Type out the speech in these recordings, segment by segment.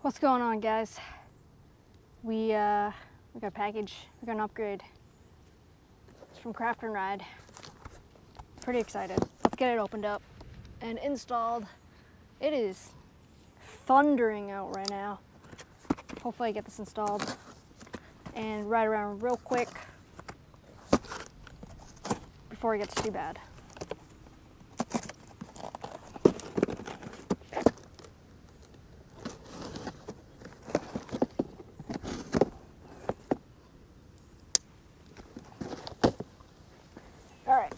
What's going on, guys? We got a package, we got an upgrade. It's from Craft and Ride. Pretty excited. Let's get it opened up and installed. It is thundering out right now. Hopefully I get this installed and ride around real quick before it gets too bad. All right.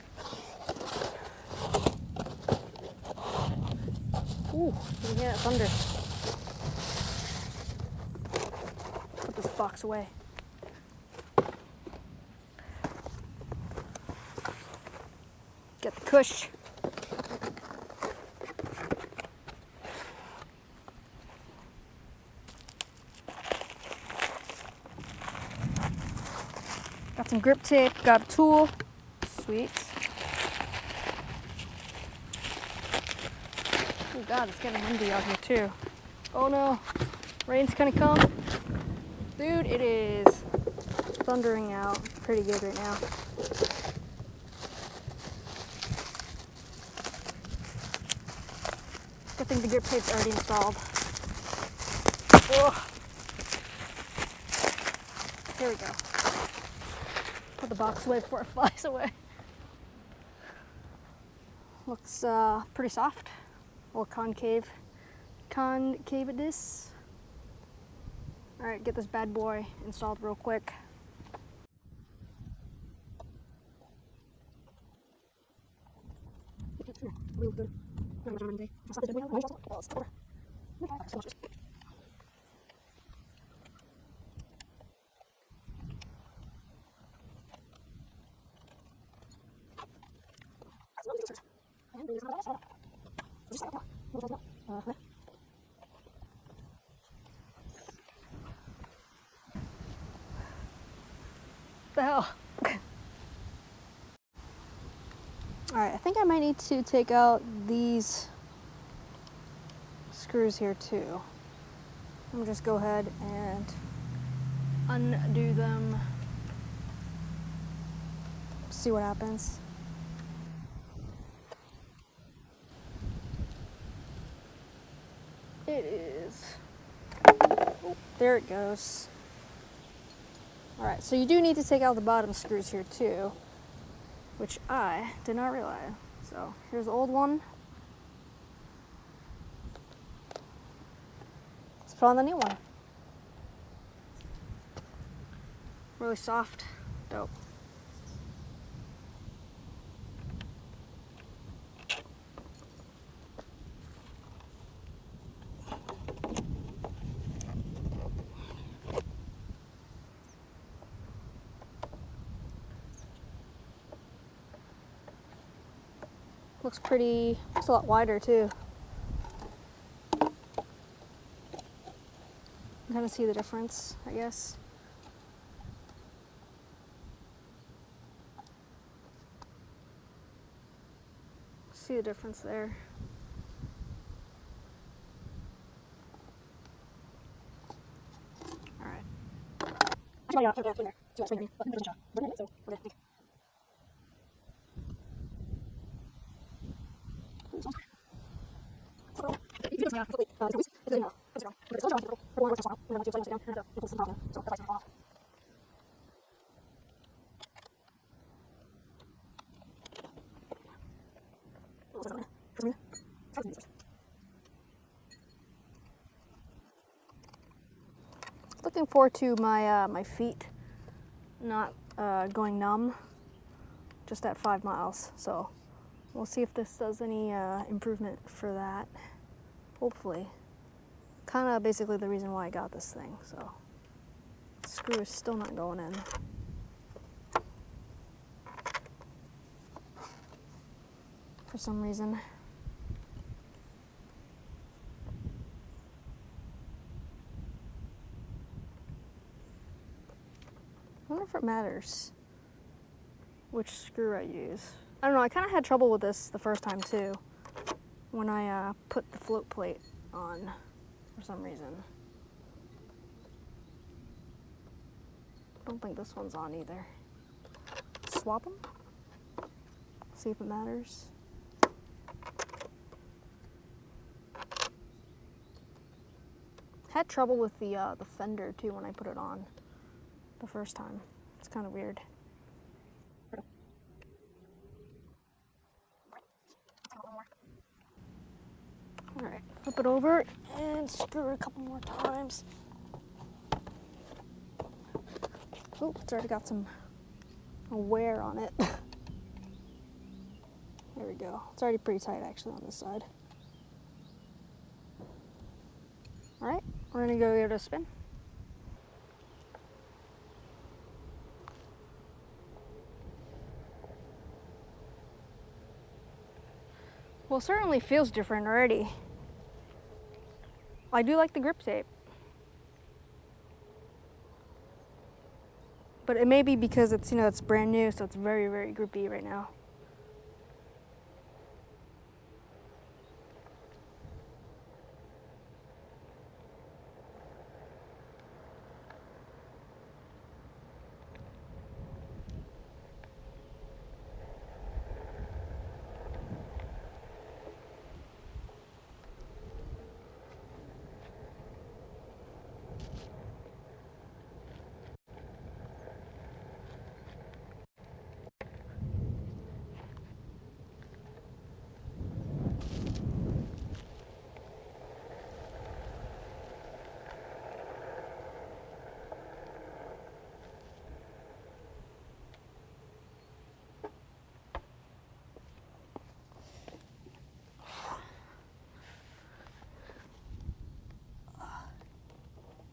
Ooh, you can hear that thunder. Put this box away. Get the kush. Got some grip tape, got a tool. Sweet. Oh God, it's getting windy out here too. Oh no, rain's gonna come. Dude, it is thundering out pretty good right now. Good thing the grip tape's already installed. Ugh. Here we go. Put the box away before it flies away. Looks pretty soft. Or concavitous. All right, get this bad boy installed real quick. The hell? Alright, I think I might need to take out these screws here too. I'm just go ahead and undo them. See what happens. It is. Oh, there it goes. Alright, so you do need to take out the bottom screws here too, which I did not realize. So here's the old one. Let's put on the new one. Really soft. Dope. Looks pretty, looks a lot wider too. You kind of see the difference, I guess. See the difference there. All right. Looking forward to my my feet not going numb just at 5 miles. So we'll see if this does any improvement for that. Hopefully. Kind of basically the reason why I got this thing. So the screw is still not going in. For some reason. I wonder if it matters which screw I use. I don't know, I kind of had trouble with this the first time too, when I put the float plate on for some reason. don't think this one's on either. Swap them. See if it matters. Had trouble with the fender too when I put it on the first time. It's kind of weird. All right, flip it over and screw it a couple more times. Oh, it's already got some wear on it. There we go. It's already pretty tight actually on this side. All right, we're gonna go give it a spin. Well, it certainly feels different already. I do like the grip tape. But it may be because it's, it's brand new, so it's very, very grippy right now.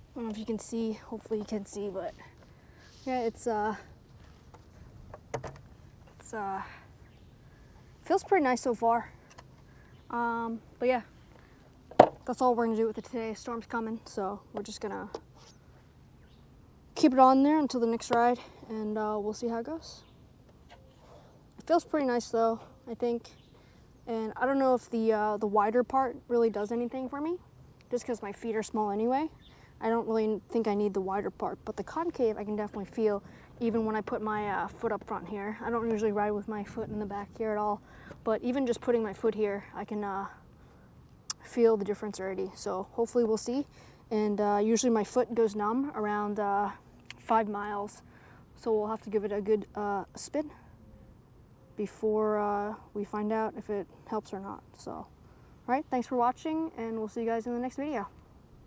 I don't know if you can see, hopefully you can see, but yeah, it's feels pretty nice so far. But yeah, that's all we're gonna do with it today. Storm's coming, so we're just gonna keep it on there until the next ride, and we'll see how it goes. It feels pretty nice though, I think. And I don't know if the wider part really does anything for me, just because my feet are small anyway. I don't really think I need the wider part, but the concave I can definitely feel even when I put my foot up front here. I don't usually ride with my foot in the back here at all, but even just putting my foot here, I can feel the difference already. So hopefully we'll see. And usually my foot goes numb around 5 miles, so we'll have to give it a good spin before we find out if it helps or not. So, all right, thanks for watching, and we'll see you guys in the next video.